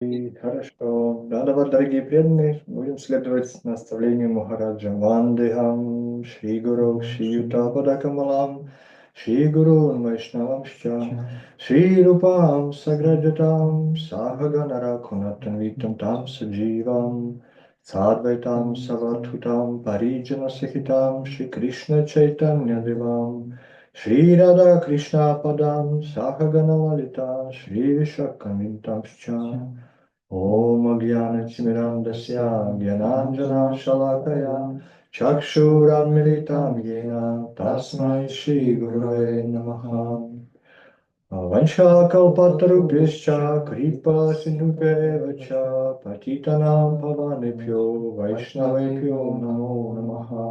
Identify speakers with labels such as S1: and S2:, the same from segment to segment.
S1: И хорошо. Да, вот, дорогие преданные, будем следовать наставлению Махараджа. Вандехам Шри Гуру Шри Ютапада Камалам Шри Гуру Вайшнавам Шри Рупам Саграджатам Сахаганара Кунатан Витам Там Садживам Садвайтам Саватхутам Париджана Сахитам Шри Кришна Чайтanya Девам Shri Radha Krishna Padam Sahagana Lalita Shri Vishakamitam Shcha Om Agyanatimirandasya Gyananjana Shalakaya Chakshuranmilitam Yena Tasmai Shri Gurave Namaha Vanchakalpatarubhyascha Kripa Sindhupevacha Patitanam Pavanebhyo Vaishnavebhyo Namo Namaha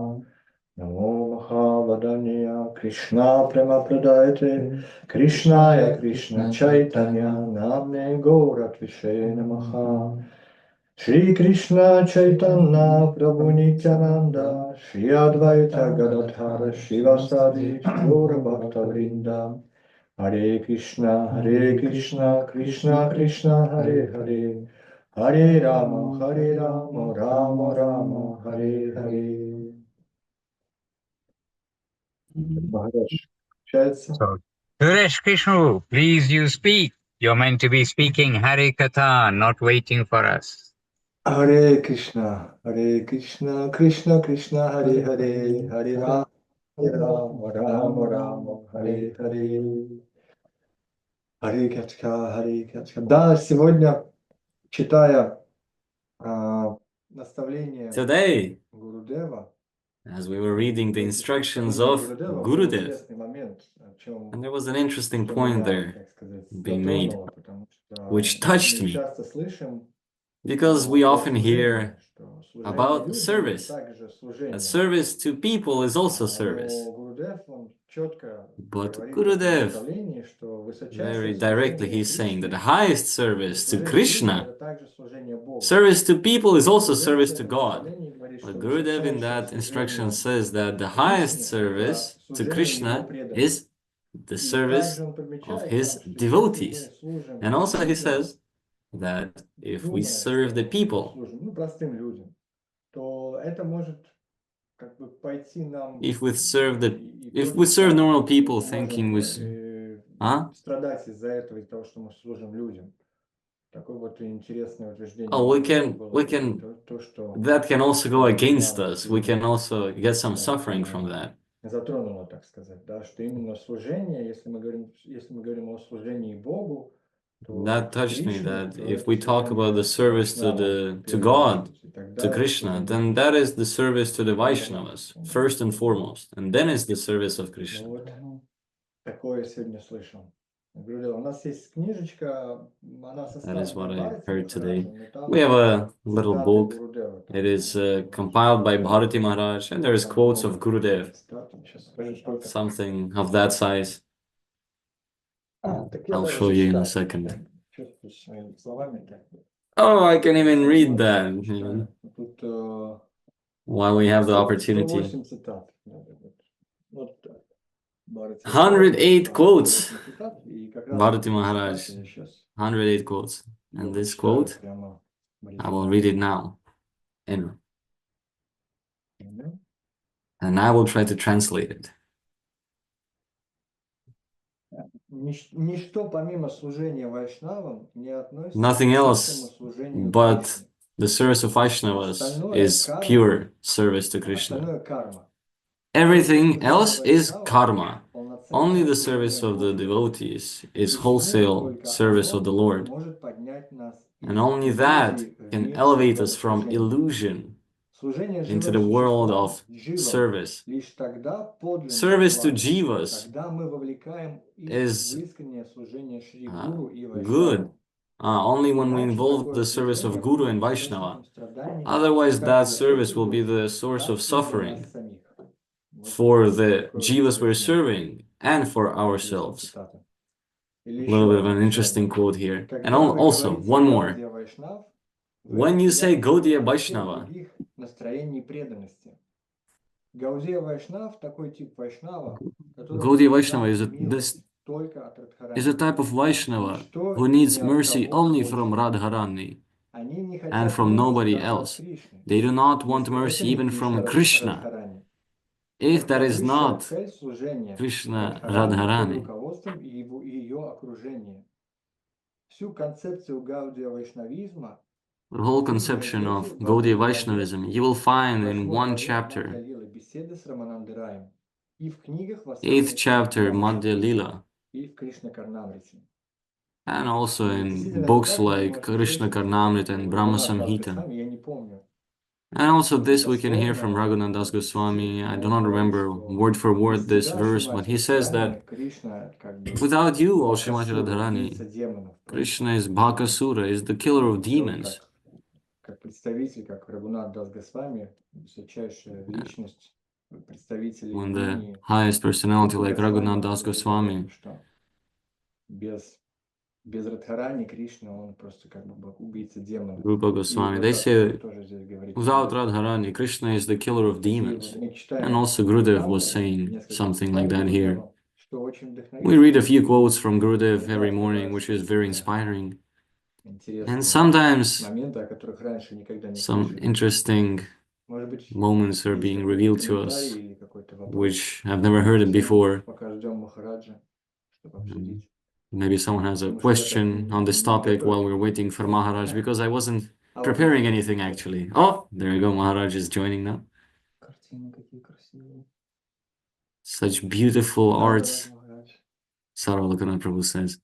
S1: Namo Mahavadanya Krishna Prema Pradayate Krishnaya Krishna Chaitanya Namne Gauratvishe Namaha Shri Krishna Chaitanya Prabhu Nityananda Shri Advaita Gadadhara Shivasadi Gaura Bhakta Vrinda Hare Krishna Krishna Krishna Hare Hare Hare Rama Rama Rama Hare Hare Maharaj, получается?
S2: So, Suresh Krishnu, please you speak. You're meant to be speaking Hare Katha, not waiting for us.
S1: Hare Krishna, Krishna Krishna, Hare Hare, Hare Rama, Rama, Hare Hare. Hare Krishna, Hare Krishna. Да, сегодня, читая наставление
S3: Today,
S1: Гурудева,
S3: as we were reading the instructions of Gurudev, and there was an interesting point there being made, which touched me, because we often hear about service. That service to people is also service. But Gurudev, very directly, he's saying that the highest service to Krishna, service to people is also service to God. But Gurudev in that instruction says that the highest service to Krishna is the service of his devotees. And also he says that if we serve the people, if we serve normal people thinking we that can also go against us. We can also get some suffering from that.
S1: Затронуло, так сказать, да, что именно служение, если мы говорим о служении Богу,
S3: that touched me, that if we talk about the service to God, to Krishna, then that is the service to the Vaishnavas, first and foremost, and then is the service of Krishna.
S1: Такое сегодня слышал.
S3: That is what I heard today. We have a little book. It is compiled by Bharati Maharaj, and there is quotes of Gurudev, something of that size. I'll show you in a second. Oh, I can even read that, you know, while we have the opportunity. 108 quotes, Bharati Maharaj, 108 quotes. And this quote, I will read it now. And I will try to translate it. Nothing else but the service of Vaishnavas is pure service to Krishna. Everything else is karma. Only the service of the devotees is wholesale service of the Lord. And only that can elevate us from illusion into the world of service. Service to jivas is good only when we involve the service of Guru and Vaishnava. Otherwise, that service will be the source of suffering for the jivas we're serving and for ourselves. A little bit of an interesting quote here. And also, one more. When you say Gaudiya Vaishnava, Gaudiya Vaishnava is is a type of Vaishnava who needs mercy only from Radharani and from nobody else. They do not want mercy even from Krishna. If that is not Krishna Radharani, the whole conception of Gaudiya Vaishnavism you will find in one chapter, 8th chapter, Madhya Lila, and also in books like Krishna Karnamrita and Brahma Samhita. And also this we can hear from Raghunath Das Goswami. I do not remember word for word this verse, but he says that without you, O Srimati Radharani, Krishna is Bhakasura, is the killer of demons. When the highest personality like Raghunath Das Goswami, Rupa Goswami, they say without Radharani, Krishna is the killer of demons. And also Gurudev was saying something like that here. We read a few quotes from Gurudev every morning, which is very inspiring. And sometimes some interesting moments are being revealed to us, which I've never heard it before. Maybe someone has a question on this topic while we're waiting for Maharaj, because I wasn't preparing anything actually. Oh, there you go, Maharaj is joining now. Such beautiful arts, Sarvalokananda Prabhu says.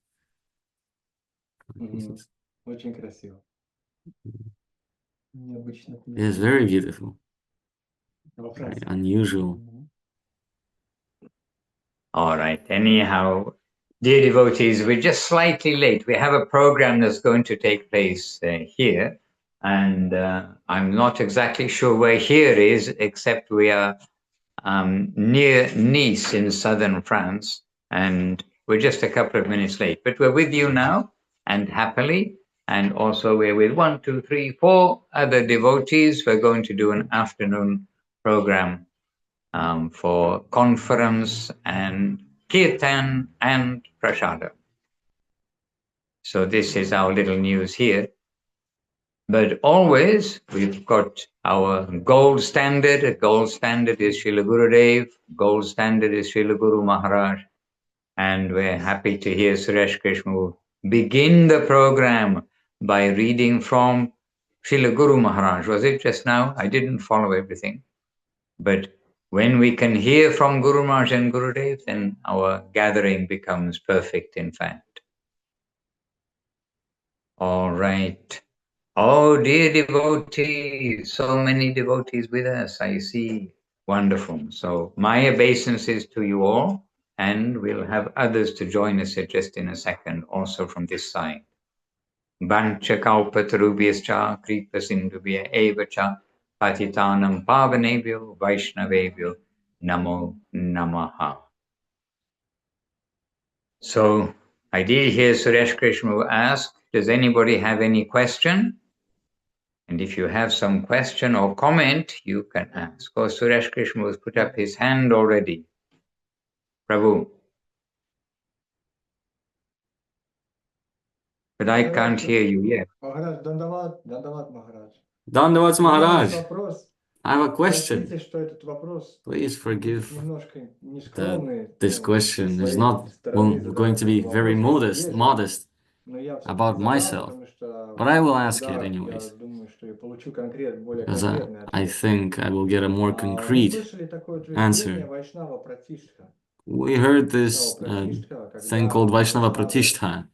S3: Yes, very beautiful. Very unusual.
S2: All right. Anyhow, dear devotees, we're just slightly late. We have a program that's going to take place here, and I'm not exactly sure where here is, except we are near Nice in southern France, and we're just a couple of minutes late. But we're with you now, and happily, and also we're with 1, 2, 3, 4 other devotees. We're going to do an afternoon program for conference and kirtan and prasada. So this is our little news here. But always we've got our gold standard. A gold standard is Srila Gurudev. Gold standard is Srila Guru Maharaj. And we're happy to hear Suresh Krishna begin the program by reading from Srila Guru Maharaj. Was it just now? I didn't follow everything. But when we can hear from Guru Maharaj and Gurudev, then our gathering becomes perfect, in fact. All right. Oh, dear devotees, so many devotees with us, I see. Wonderful. So my obeisances to you all, and we'll have others to join us just in a second, also from this side. Banchakalpatarubhyascha kripasindubhya evacha patitanam pavanebhyo vaishnavebhyo namo namaha. So I did hear Suresh Krishna ask, does anybody have any question? And if you have some question or comment, you can ask. Oh, Suresh Krishna has put up his hand already. Prabhu. But I can't hear you yet.
S1: Maharaj, Dandavat Maharaj.
S3: Dandavat Maharaj. I have a question.
S1: Простите, что этот вопрос
S3: Please forgive
S1: немножко
S3: that
S1: нескромный.
S3: this question is not going to be very modest
S1: Но я
S3: about
S1: все-таки задам,
S3: myself,
S1: потому что
S3: but I will ask it
S1: я
S3: anyways,
S1: думаю, что я получу более
S3: because
S1: конкретный
S3: I
S1: ответ.
S3: think I will get a more
S1: Вы
S3: concrete
S1: слышали такое утверждение
S3: answer.
S1: Вайшнава-пратистха?
S3: We heard this thing called Vaishnava-pratistha.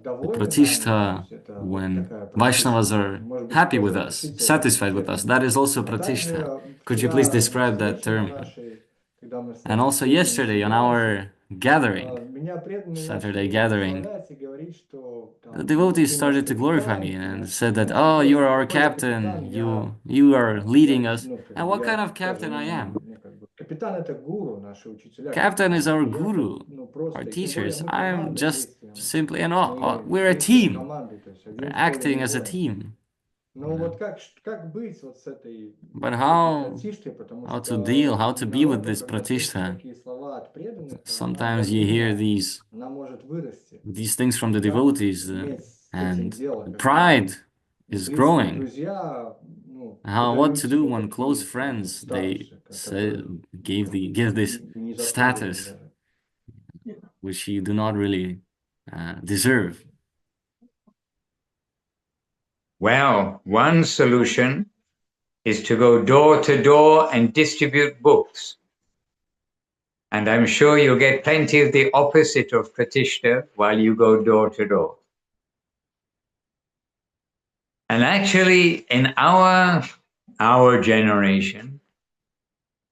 S3: The Pratishtha, when Vaishnavas are happy with us, satisfied with us, that is also Pratishtha. Could you please describe that term? And also yesterday on our gathering, Saturday gathering, the devotees started to glorify me and said that, oh, you are our captain, you are leading us. And what kind of captain I am? Captain is our guru, our teachers. I'm just simply, we're a team. We're acting as a team. But how to deal, how to be with this pratishtha? Sometimes you hear these things from the devotees, and pride is growing. What to do when close friends give this status which you do not really deserve?
S2: Well, one solution is to go door to door and distribute books. And I'm sure you'll get plenty of the opposite of pratishtha while you go door to door. And actually, in our generation,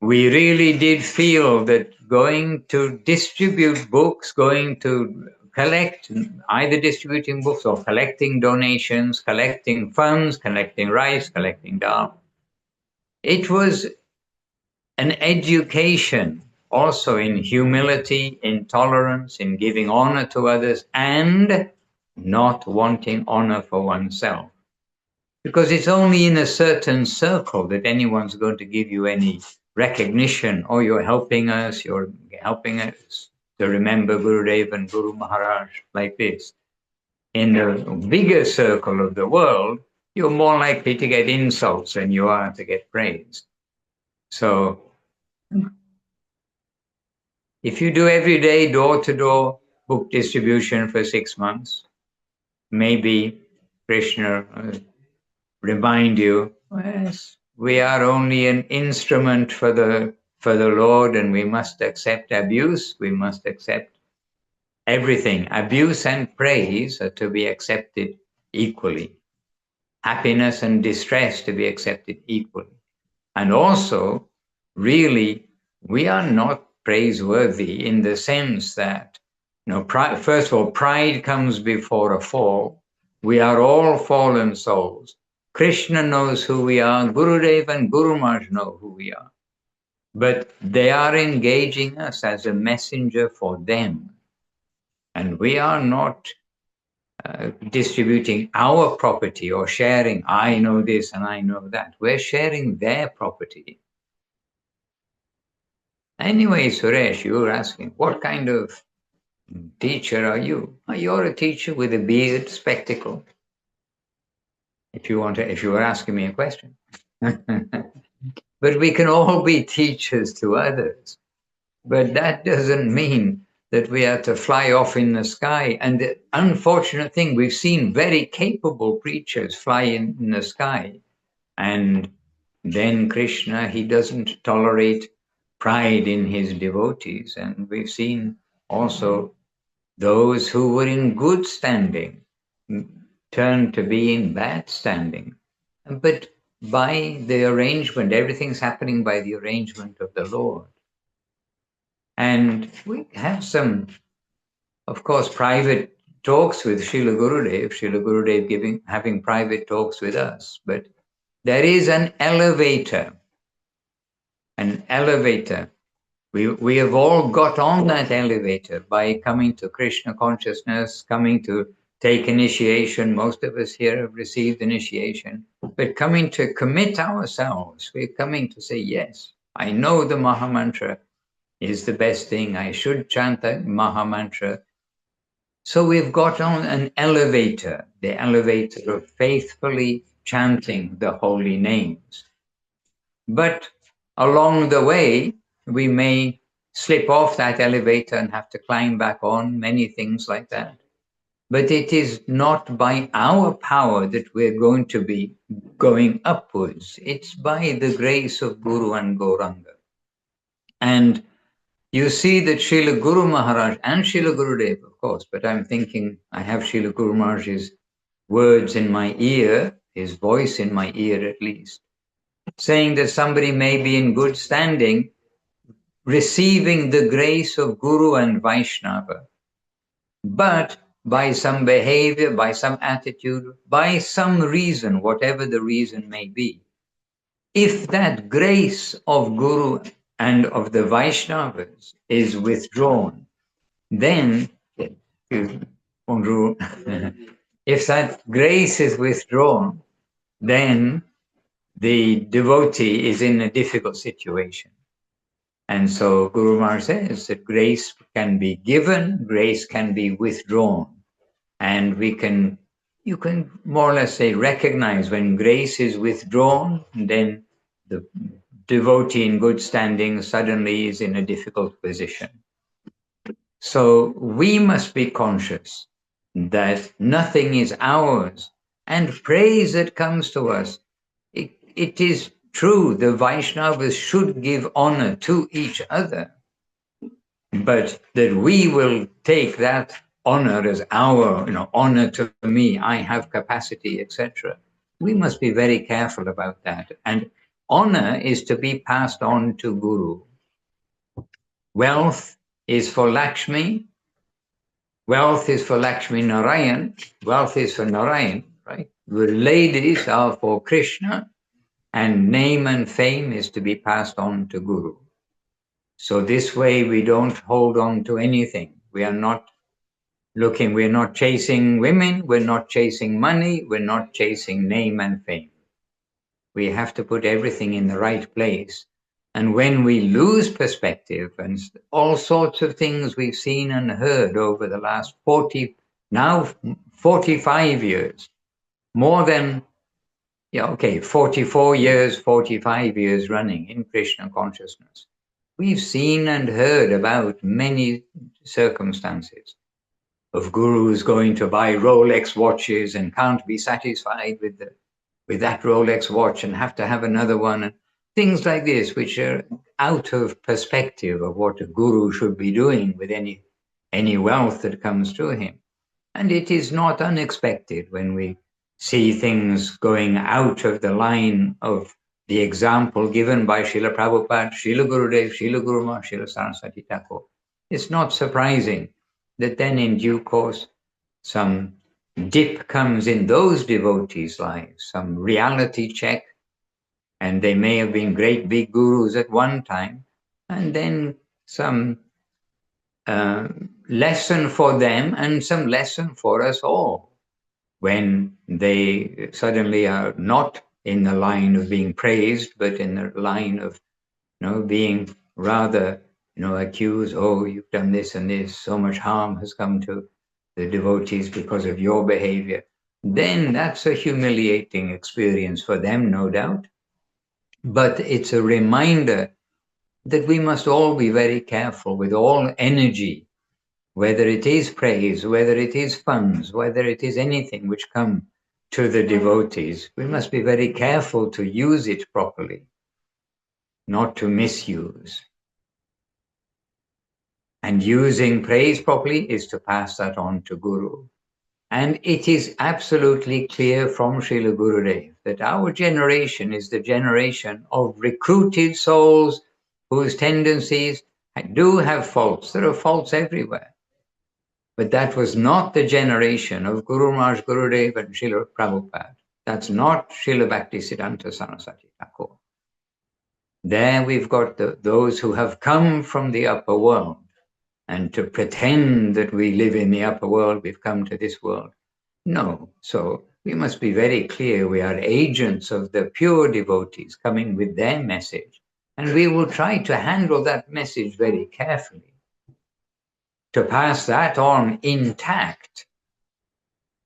S2: we really did feel that going to distribute books, going to collect, either distributing books or collecting donations, collecting funds, collecting rice, collecting dal, it was an education also in humility, in tolerance, in giving honor to others, and not wanting honor for oneself. Because it's only in a certain circle that anyone's going to give you any recognition. Oh, you're helping us to remember Gurudev and Guru Maharaj, like this. In the bigger circle of the world, you're more likely to get insults than you are to get praise. So if you do every day door-to-door book distribution for 6 months, maybe Krishna remind you, yes, we are only an instrument for the Lord, and we must accept abuse. We must accept everything. Abuse and praise are to be accepted equally. Happiness and distress to be accepted equally. And also, really, we are not praiseworthy in the sense that, first of all, pride comes before a fall. We are all fallen souls. Krishna knows who we are. Gurudev and Guru Maharaj know who we are. But they are engaging us as a messenger for them. And we are not distributing our property or sharing, I know this and I know that. We're sharing their property. Anyway, Suresh, you were asking, what kind of teacher are you? You're a teacher with a beard, spectacle. If you were asking me a question. But we can all be teachers to others. But that doesn't mean that we are to fly off in the sky. And the unfortunate thing, we've seen very capable preachers fly in the sky. And then Krishna, he doesn't tolerate pride in his devotees. And we've seen also those who were in good standing turn to be in bad standing. But by the arrangement, everything's happening by the arrangement of the Lord. And we have some, of course, private talks with Srila Gurudev having private talks with us. But there is an elevator. We have all got on that elevator by coming to Krishna consciousness, coming to take initiation. Most of us here have received initiation, but coming to commit ourselves. We're coming to say, yes, I know the Maha Mantra is the best thing. I should chant that Maha Mantra. So we've got on an elevator, the elevator of faithfully chanting the holy names. But along the way, we may slip off that elevator and have to climb back on, many things like that. But it is not by our power that we're going to be going upwards. It's by the grace of Guru and Gauranga. And you see that Srila Guru Maharaj and Srila Gurudev, of course, but I'm thinking I have Srila Guru Maharaj's words in my ear, his voice in my ear at least, saying that somebody may be in good standing, receiving the grace of Guru and Vaishnava, but by some behavior, by some attitude, by some reason, whatever the reason may be, if that grace of Guru and of the Vaishnavas is withdrawn, then, if that grace is withdrawn, then the devotee is in a difficult situation. And so Guru Maharaj says that grace can be given, grace can be withdrawn. And you can more or less say, recognize when grace is withdrawn, then the devotee in good standing suddenly is in a difficult position. So we must be conscious that nothing is ours, and praise that comes to us, it is true, the Vaishnavas should give honor to each other, but that we will take that honor as our, honor to me, I have capacity, etc. We must be very careful about that. And honor is to be passed on to Guru. Wealth is for Lakshmi. Wealth is for Lakshmi Narayan. Wealth is for Narayan, right? The ladies are for Krishna, and name and fame is to be passed on to Guru. So this way we don't hold on to anything. We are not we're not chasing women, we're not chasing money, we're not chasing name and fame. We have to put everything in the right place. And when we lose perspective, and all sorts of things we've seen and heard over the last 45 years, more than, 44 years, 45 years running in Krishna consciousness, we've seen and heard about many circumstances of gurus going to buy Rolex watches and can't be satisfied with that Rolex watch and have to have another one, and things like this, which are out of perspective of what a guru should be doing with any wealth that comes to him. And it is not unexpected when we see things going out of the line of the example given by Srila Prabhupada, Srila Gurudev, Srila Guru Maharaj, Srila Saraswati Thakur. It's not surprising that then in due course some dip comes in those devotees' lives, some reality check, and they may have been great big gurus at one time, and then some lesson for them and some lesson for us all when they suddenly are not in the line of being praised, but in the line of being rather accused. Oh, you've done this and this, so much harm has come to the devotees because of your behavior. Then that's a humiliating experience for them, no doubt. But it's a reminder that we must all be very careful with all energy, whether it is praise, whether it is funds, whether it is anything which come to the devotees. We must be very careful to use it properly, not to misuse. And using praise properly is to pass that on to Guru. And it is absolutely clear from Srila Gurudev that our generation is the generation of recruited souls whose tendencies do have faults. There are faults everywhere. But that was not the generation of Guru Maharaj, Gurudev and Srila Prabhupada. That's not Srila Bhaktisiddhanta Saraswati Thakur. There we've got those who have come from the upper world. And to pretend that we live in the upper world, we've come to this world. No. So we must be very clear. We are agents of the pure devotees coming with their message. And we will try to handle that message very carefully, to pass that on intact.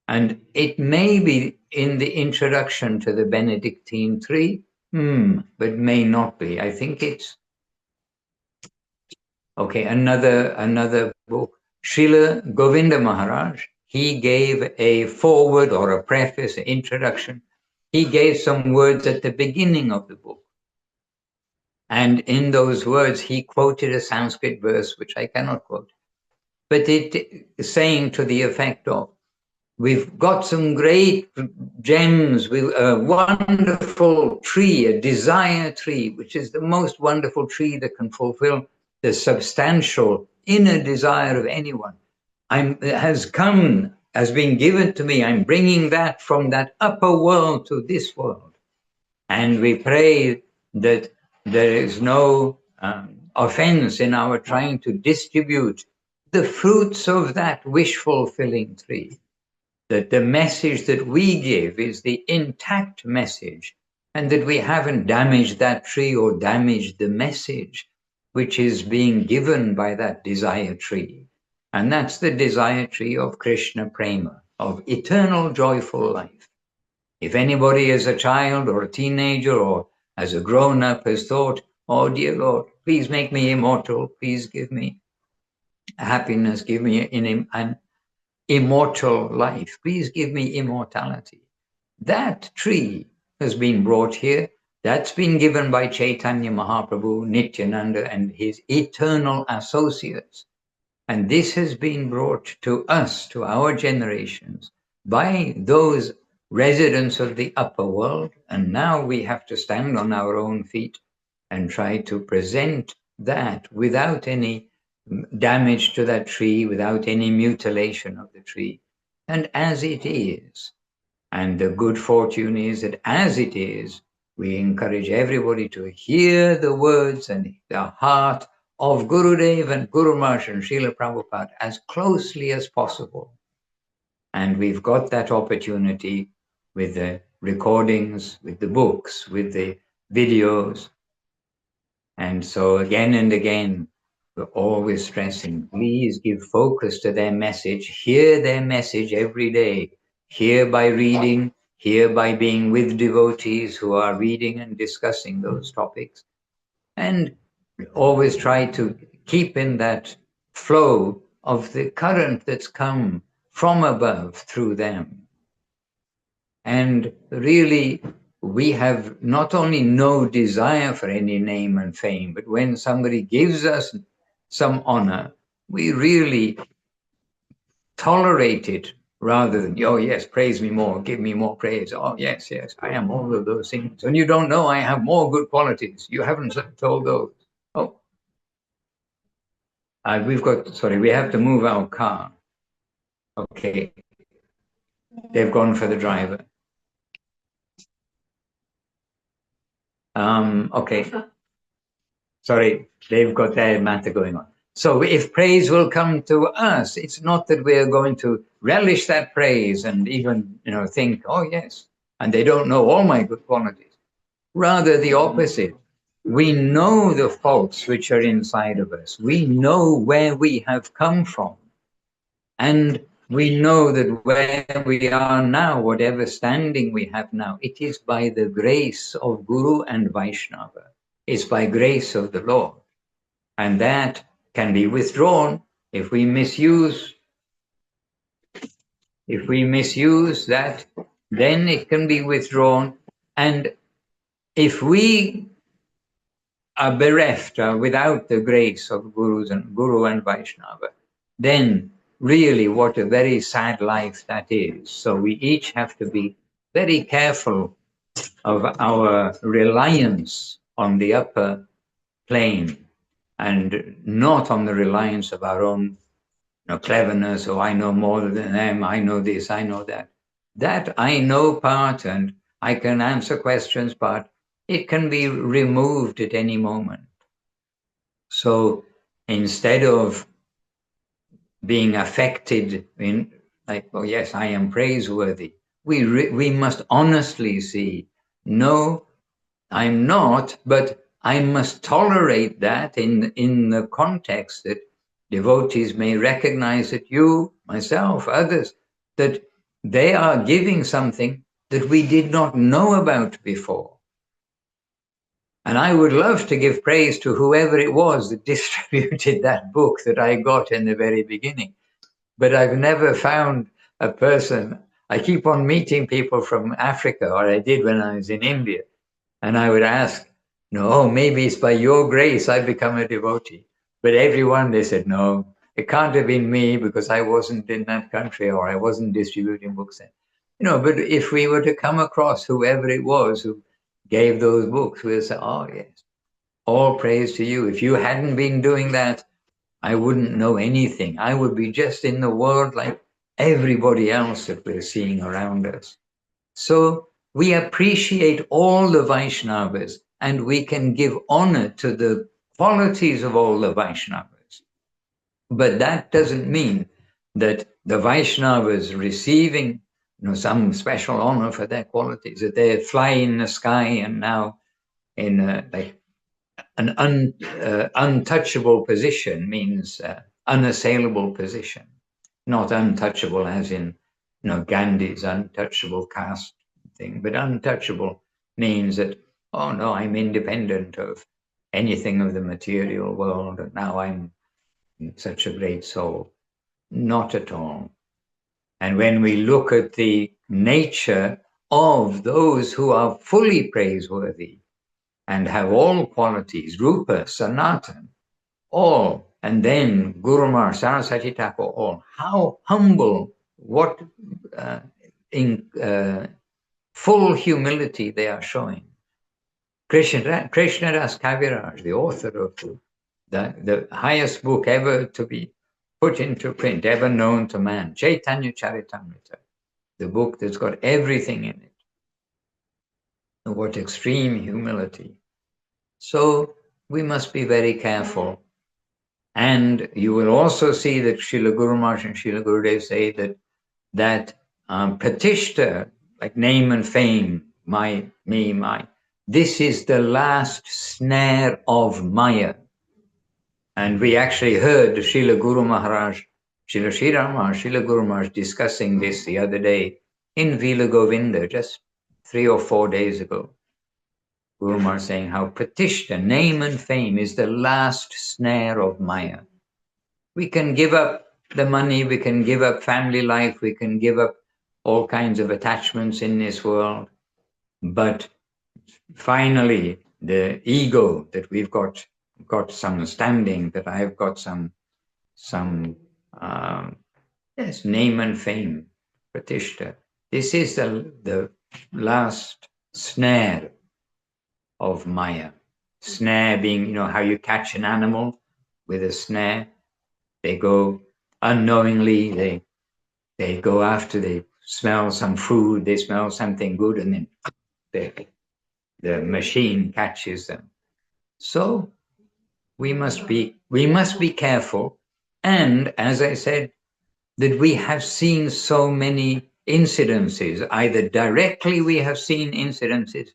S2: And it may be in the introduction to the Benedictine Tree, but may not be. I think it's another book. Srila Govinda Maharaj, he gave a foreword or a preface, an introduction. He gave some words at the beginning of the book. And in those words, he quoted a Sanskrit verse, which I cannot quote. But it is saying to the effect of, we've got some great gems, a wonderful tree, a desire tree, which is the most wonderful tree that can fulfill the substantial inner desire of anyone. Has been given to me. I'm bringing that from that upper world to this world. And we pray that there is no offense in our trying to distribute the fruits of that wish-fulfilling tree. that the message that we give is the intact message, and that we haven't damaged that tree or damaged the message which is being given by that desire tree. And that's the desire tree of Krishna Prema, of eternal joyful life. If anybody as a child or a teenager or as a grown-up has thought, oh dear Lord, please make me immortal, please give me happiness, give me an immortal life, please give me immortality. That tree has been brought here. That's been given by Chaitanya Mahaprabhu, Nityananda, and his eternal associates. And this has been brought to us, to our generations, by those residents of the upper world. And now we have to stand on our own feet and try to present that without any damage to that tree, without any mutilation of the tree, and as it is. And the good fortune is that as it is, we encourage everybody to hear the words and the heart of Gurudev and Guru Maharaj and Srila Prabhupada as closely as possible. And we've got that opportunity with the recordings, with the books, with the videos. And so again and again, we're always stressing, please give focus to their message, hear their message every day. Here by reading, here by being with devotees who are reading and discussing those topics. And always try to keep in that flow of the current that's come from above through them. And really, we have not only no desire for any name and fame, but when somebody gives us some honor, we really tolerate it rather than, oh yes, praise me more, give me more praise. Oh yes, yes, I am all of those things. And you don't know I have more good qualities. You haven't told those. Oh, we have to move our car. Okay, they've gone for the driver. Okay, sorry, they've got their matter going on. So if praise will come to us, it's not that we're going to relish that praise and even, think, oh yes, and they don't know all my good qualities. Rather the opposite. We know the faults which are inside of us. We know where we have come from. And we know that where we are now, whatever standing we have now, it is by the grace of Guru and Vaishnava. It's by grace of the Lord. And that can be withdrawn if we misuse that, then it can be withdrawn. And if we are bereft without the grace of Guru and Vaishnava, then really what a very sad life that is. So we each have to be very careful of our reliance on the upper plane and not on the reliance of our own cleverness. Oh, I know more than them, I know this, I know that. That I know part and I can answer questions, but it can be removed at any moment. So instead of being affected in like, oh yes, I am praiseworthy, we must honestly see, no, I'm not, but I must tolerate that in the context that devotees may recognize that you, myself, others, that they are giving something that we did not know about before. And I would love to give praise to whoever it was that distributed that book that I got in the very beginning. But I've never found a person. I keep on meeting people from Africa, or I did when I was in India. And I would ask, no, maybe it's by your grace I've become a devotee. But everyone, they said, no, it can't have been me because I wasn't in that country or I wasn't distributing books. But if we were to come across whoever it was who gave those books, we'll say, oh, yes, all praise to you. If you hadn't been doing that, I wouldn't know anything. I would be just in the world like everybody else that we're seeing around us. So we appreciate all the Vaishnavas and we can give honor to the qualities of all the Vaishnavas. But that doesn't mean that the Vaishnavas receiving some special honor for their qualities, that they fly in the sky and now in like an untouchable position means unassailable position, not untouchable as in Gandhi's untouchable caste thing, but untouchable means that, oh no, I'm independent of anything of the material world and now I'm such a great soul. Not at all. And when we look at the nature of those who are fully praiseworthy and have all qualities, Rupa, Sanatan, all, and then Guru Maharaj, Saraswati Thakur, all, how humble, what in full humility they are showing. Krishnadas Kaviraj, the author of the highest book ever to be put into print, ever known to man, Chaitanya Charitamrita, the book that's got everything in it. What extreme humility. So we must be very careful. And you will also see that Srila Guru Maharaj and Srila Gurudev say that pratishta, like name and fame, my, this is the last snare of Maya. And we actually heard Srila Guru Maharaj, Srila Sriram Maharaj, Srila Guru Maharaj discussing this the other day in Vila Govinda, just 3 or 4 days ago. Guru Maharaj saying how pratishta, name and fame, is the last snare of Maya. We can give up the money, we can give up family life, we can give up all kinds of attachments in this world. But finally, the ego that we've got some standing, that I've got some name and fame, pratishta. This is the last snare of Maya. Snare being, how you catch an animal with a snare. They go unknowingly, they go after, they smell some food, they smell something good, and then the machine catches them. So we must be careful. And as I said, that we have seen so many incidences, either directly we have seen incidences,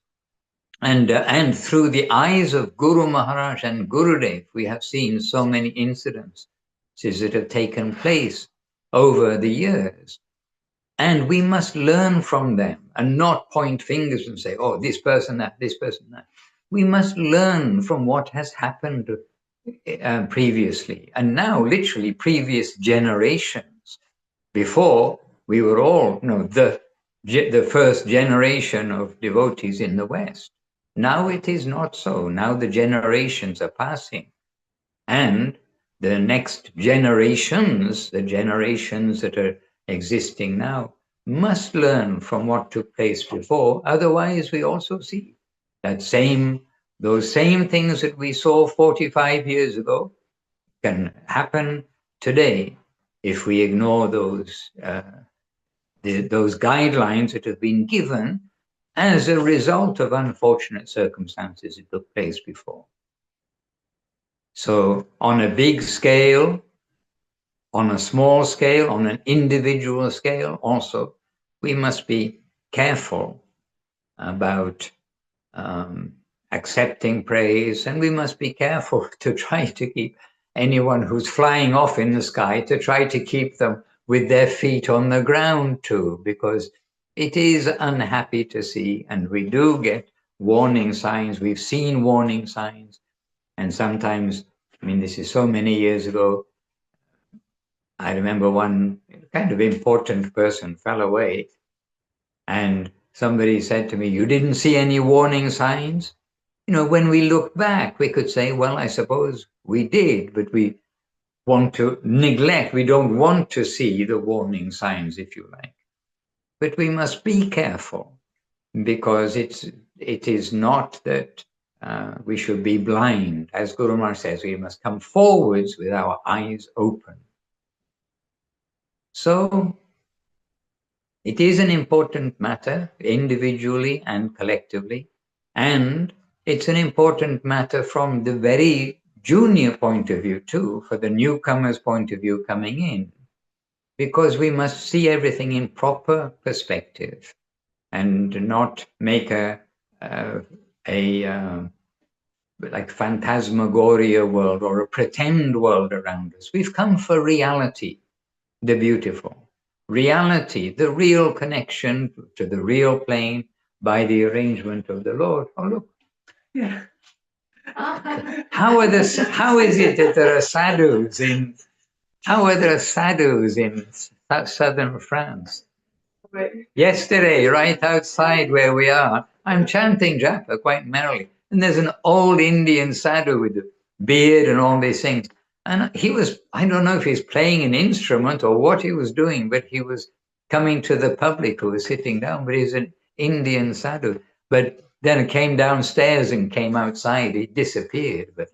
S2: and through the eyes of Guru Maharaj and Gurudev, we have seen so many incidents that have taken place over the years. And we must learn from them and not point fingers and say, oh, this person, that, this person, that. We must learn from what has happened previously. And now, literally, previous generations. Before, we were all, the first generation of devotees in the West. Now it is not so. Now the generations are passing. And the next generations, the generations that are existing now, must learn from what took place before. Otherwise, we also see those same things that we saw 45 years ago can happen today if we ignore those guidelines that have been given as a result of unfortunate circumstances that took place before. So on a big scale, on a small scale, on an individual scale also, we must be careful about accepting praise, and we must be careful to try to keep anyone who's flying off in the sky, to try to keep them with their feet on the ground too, because it is unhappy to see, and we do get warning signs. We've seen warning signs, and sometimes, this is so many years ago, I remember one kind of important person fell away, and somebody said to me, you didn't see any warning signs? When we look back, we could say, well, I suppose we did, but we want to neglect, we don't want to see the warning signs, if you like. But we must be careful, because it is not that we should be blind. As Guru Maharaj says, we must come forwards with our eyes open. So it is an important matter, individually and collectively, and it's an important matter from the very junior point of view too, for the newcomer's point of view coming in. because we must see everything in proper perspective and not make a like phantasmagoria world or a pretend world around us. We've come for reality, the beautiful. Reality, the real connection to the real plane by the arrangement of the Lord. Oh, look. Yeah. How is it that there are sadhus in southern France? Yesterday, right outside where we are, I'm chanting japa quite merrily. And there's an old Indian sadhu with a beard and all these things. And he was, I don't know if he's playing an instrument or what he was doing, but he was coming to the public who was sitting down, but he's an Indian sadhu. But then it came downstairs and came outside. He disappeared. But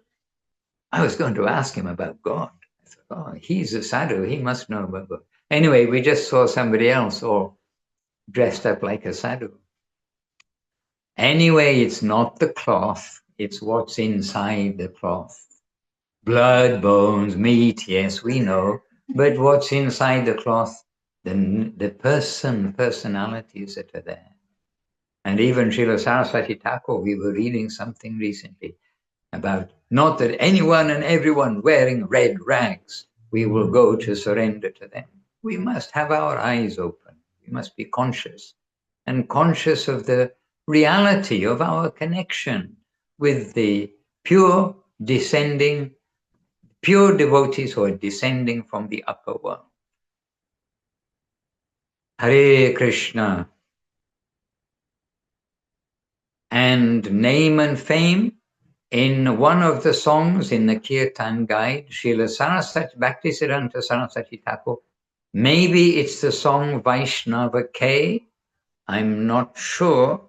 S2: I was going to ask him about God. I thought, oh, he's a sadhu. He must know about God. Anyway, we just saw somebody else all dressed up like a sadhu. Anyway, it's not the cloth. It's what's inside the cloth. Blood, bones, meat, yes, we know. But what's inside the cloth? The personalities that are there. And even Srila Saraswati Thakur, we were reading something recently about not that anyone and everyone wearing red rags, we will go to surrender to them. We must have our eyes open. We must be conscious and conscious of the reality of our connection with the pure devotees who are descending from the upper world. Hare Krishna. And name and fame, in one of the songs in the Kirtan guide, Srila Saraswati, Bhaktisiddhanta Saraswati Thakur, maybe it's the song Vaishnava-K, I'm not sure,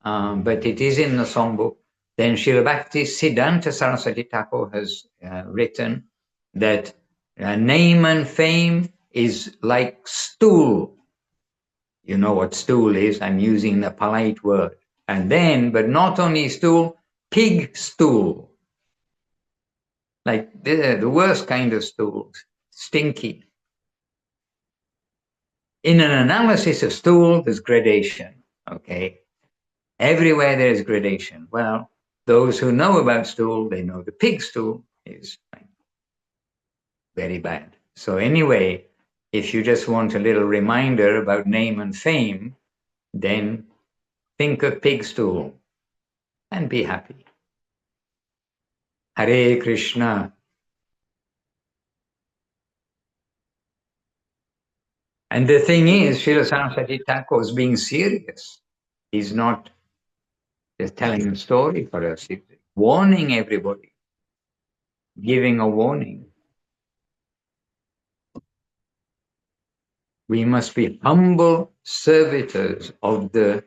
S2: but it is in the songbook. Then Srila Bhaktisiddhanta Saraswati Thakur has written that name and fame is like stool. You know what stool is, I'm using the polite word. And then, but not only stool, pig stool. Like the worst kind of stools, stinky. In an analysis of stool, there's gradation, okay? Everywhere there is gradation. Well, those who know about stool, they know the pig stool is very bad. So anyway, if you just want a little reminder about name and fame, then think of pig stool and be happy. Hare Krishna. And the thing is, Srila Saraswati Thakur is being serious. He's not just telling a story for us. He's warning everybody, giving a warning. We must be humble servitors of the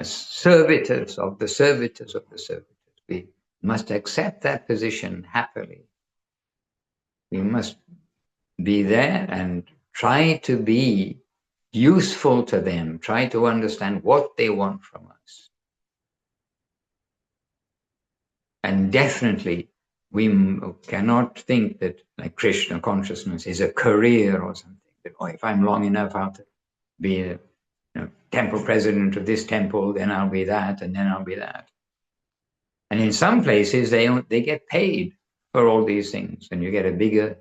S2: servitors of the servitors of the servitors. We must accept that position happily. We must be there and try to be useful to them, try to understand what they want from us. And definitely, we cannot think that like Krishna consciousness is a career or something. That, oh, if I'm long enough, I'll be a temple president of this temple, then I'll be that, and then I'll be that. And in some places, they get paid for all these things, and you get a bigger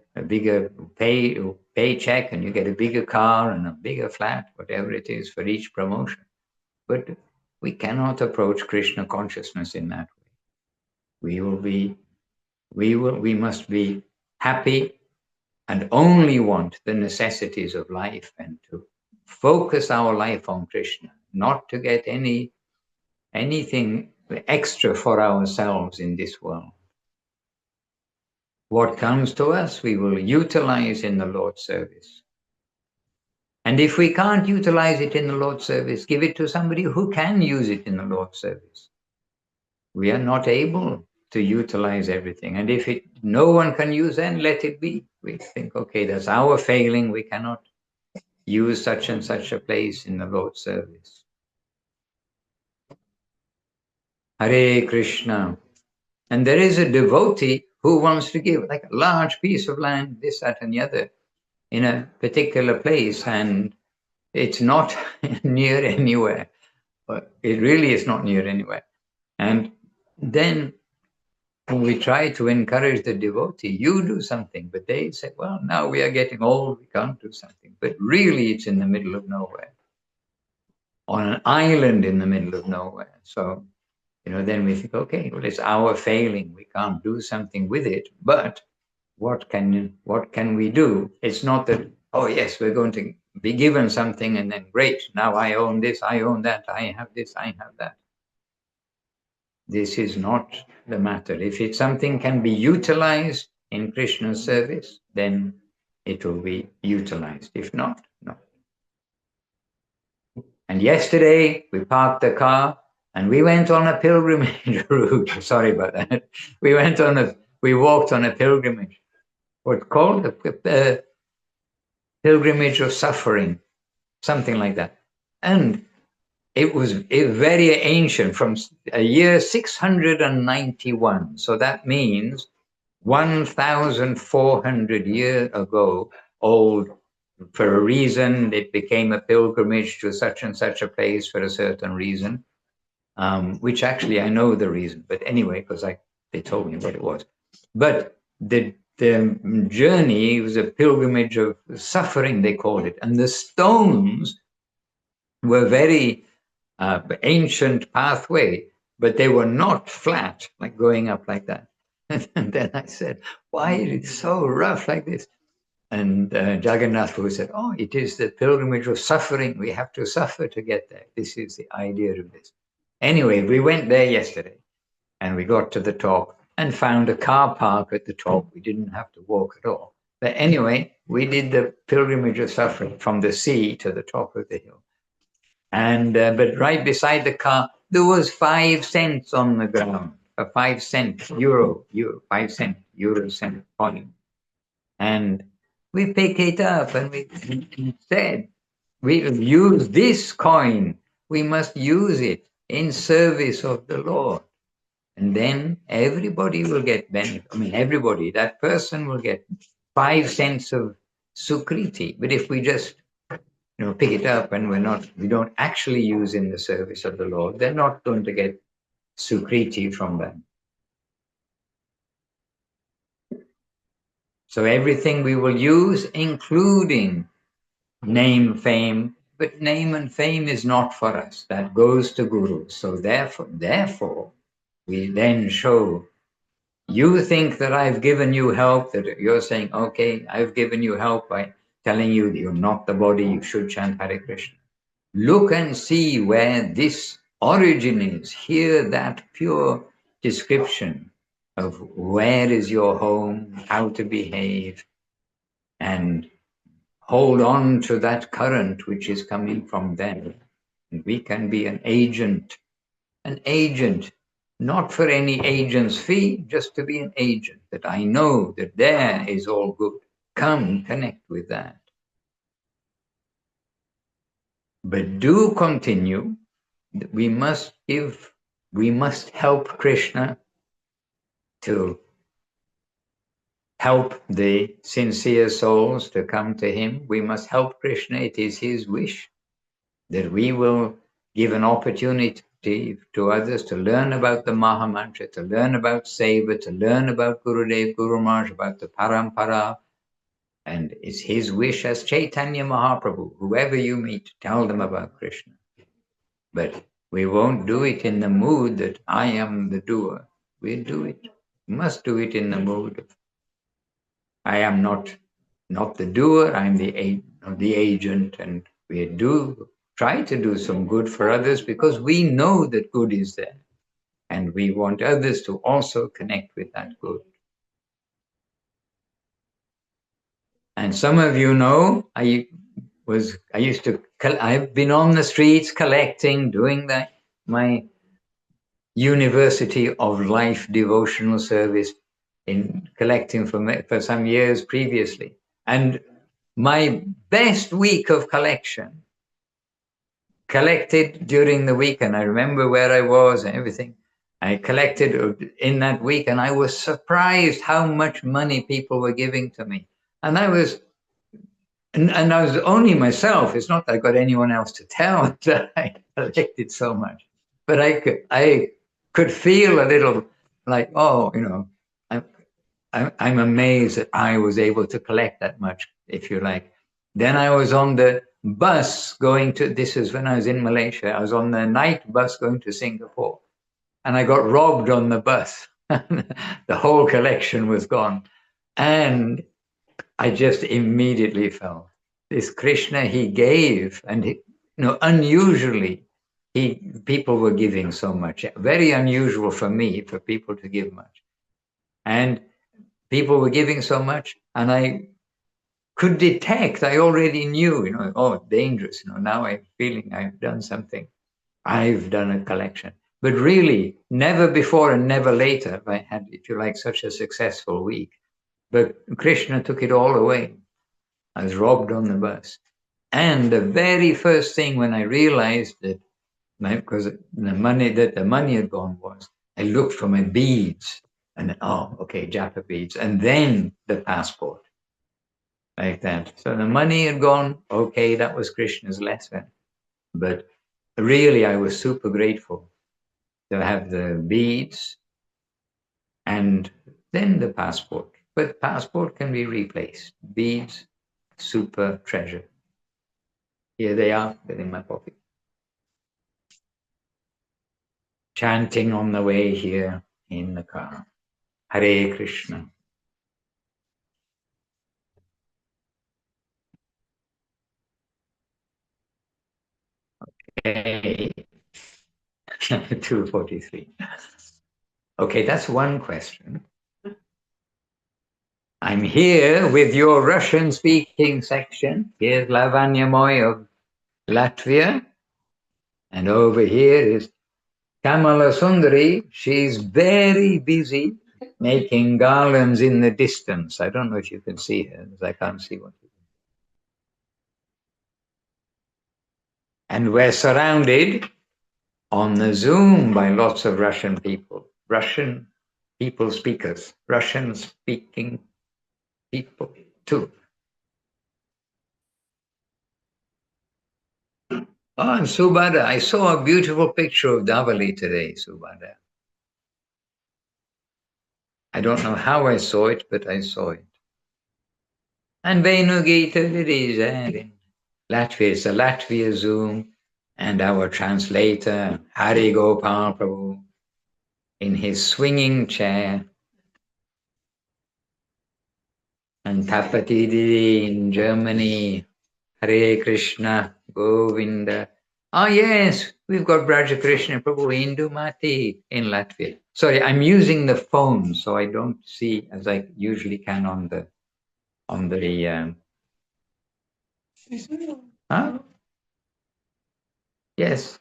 S2: paycheck, and you get a bigger car and a bigger flat, whatever it is for each promotion. But we cannot approach Krishna consciousness in that way. We must be happy and only want the necessities of life and to focus our life on Krishna, not to get anything extra for ourselves in this world. What comes to us, we will utilize in the Lord's service. And if we can't utilize it in the Lord's service, give it to somebody who can use it in the Lord's service. We are not able to utilize everything. And if no one can use, then let it be. We think, okay, that's our failing. We cannot use such and such a place in the Lord's service. Hare Krishna. And there is a devotee who wants to give like a large piece of land, this, that, and the other. in a particular place and it's not near anywhere. But it really is not near anywhere. And then when we try to encourage the devotee, you do something, but they say, well, now we are getting old, we can't do something. But really it's in the middle of nowhere, on an island in the middle of nowhere. So, then we think, okay, well, it's our failing. We can't do something with it, but what can we do? It's not that, oh yes, we're going to be given something and then great, now I own this, I own that, I have this, I have that. This is not the matter. If it's something can be utilized in Krishna's service, then it will be utilized. If not, no. And yesterday we parked the car and we went on a pilgrimage route. Sorry about that. We walked on a pilgrimage. What's called a pilgrimage of suffering, something like that. And it was very ancient, from a year 691. So that means 1,400 years ago, old. For a reason, it became a pilgrimage to such and such a place for a certain reason, which actually I know the reason. But anyway, because they told me what it was. But the journey was a pilgrimage of suffering, they called it. And the stones were very ancient pathway, but they were not flat, like going up like that. And then I said, why is it so rough like this? And Jagannath Prabhu said, oh, it is the pilgrimage of suffering. We have to suffer to get there. This is the idea of this. Anyway, we went there yesterday and we got to the top and found a car park at the top. We didn't have to walk at all. But anyway, we did the pilgrimage of suffering from the sea to the top of the hill. And but right beside the car, there was 5 cents on the ground, a 5 cent euro 5 cent euro cent coin. And we pick it up and we said, we use this coin. We must use it in service of the Lord. And then everybody will get benefit. I mean, everybody, that person will get 5 cents of sukriti. But if we just pick it up and we don't actually use in the service of the Lord, they're not going to get sukriti from them. So everything we will use, including name, fame, but name and fame is not for us. That goes to Guru. So therefore, we then show, you think that I've given you help, that you're saying, okay, I've given you help by telling you that you're not the body, you should chant Hare Krishna. Look and see where this origin is. Hear that pure description of where is your home, how to behave, and hold on to that current which is coming from them. And we can be an agent, not for any agent's fee, just to be an agent, that I know that there is all good. Come connect with that. But do continue. We must help Krishna to help the sincere souls to come to him. We must help Krishna. It is his wish that we will give an opportunity to others to learn about the Maha Mantra, to learn about Seva, to learn about Gurudev, Guru Maharaj, about the Parampara. And it's his wish as Chaitanya Mahaprabhu, whoever you meet, tell them about Krishna. But we won't do it in the mood that I am the doer. We do it. We must do it in the mood of, I am not the doer, I'm the agent, and we do try to do some good for others because we know that good is there. And we want others to also connect with that good. And some of you know, I've been on the streets collecting, doing that, my University of Life devotional service in collecting for some years previously. And my best week of collected during the week, and I remember where I was and everything. I collected in that week, and I was surprised how much money people were giving to me. And I was And I was only myself. It's not that I got anyone else to tell that I collected so much. But I could feel a little like, oh, I'm amazed that I was able to collect that much, if you like. Then I was on the bus this is when I was in Malaysia. I was on the night bus going to Singapore, and I got robbed on the bus. The whole collection was gone. And I just immediately felt this Krishna, he gave, and unusually, people were giving so much. Very unusual for me, for people to give much. And people were giving so much, and I could detect, I already knew, oh, dangerous, now I'm feeling I've done something. I've done a collection. But really, never before and never later have I had, if you like, such a successful week. But Krishna took it all away. I was robbed on the bus. And the very first thing when I realized that, because the money had gone, was I looked for my beads. And okay, japa beads. And then the passport. Like that. So the money had gone, okay, that was Krishna's lesson. But really, I was super grateful to have the beads and then the passport. But passport can be replaced. Beads, super treasure. Here they are, they're in my pocket. Chanting on the way here in the car. Hare Krishna. Okay. 2:43. Okay, that's one question. I'm here with your Russian-speaking section. Here's Lavanya Moy of Latvia. And over here is Kamala Sundari. She's very busy making garlands in the distance. I don't know if you can see her, because I can't see what. And we're surrounded on the Zoom by lots of Russian people, speakers, Russian-speaking people too. Oh, and Subhada, I saw a beautiful picture of Davali today, Subhada. I don't know how I saw it, but I saw it. And Venugita, it is in Latvia, it's a Latvia Zoom, and our translator, Hari Gopal Prabhu, in his swinging chair, and Tapati Didi in Germany, Hare Krishna, Govinda. Oh, yes, we've got Braja Krishna Prabhu Indumati in Latvia. Sorry, I'm using the phone, so I don't see as I usually can on the huh? Yes.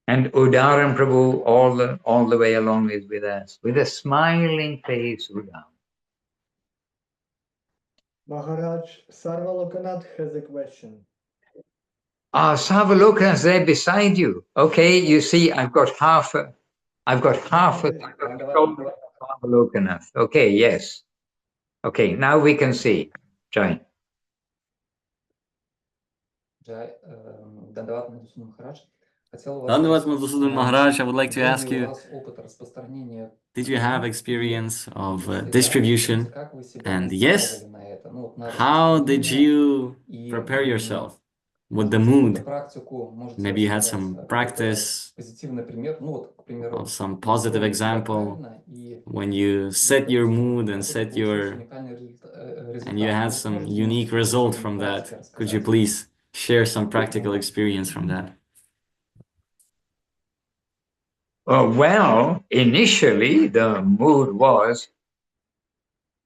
S2: And Udaran Prabhu all the way along is with us, with a smiling face, Udaran.
S1: Maharaj, Sarvalokanath has a question.
S2: Sarvalokanath there beside you. Okay, you see, I've got half a Sarvalokanath. Okay, yes. Okay, now we can see. Join.
S3: Dandavat Madhusudan Maharaj, I would like to ask you, did you have experience of distribution? And yes, how did you prepare yourself with the mood? Maybe you had some practice of some positive example when you set your mood and and you had some unique result from that. Could you please share some practical experience from that?
S2: Well, initially the mood was,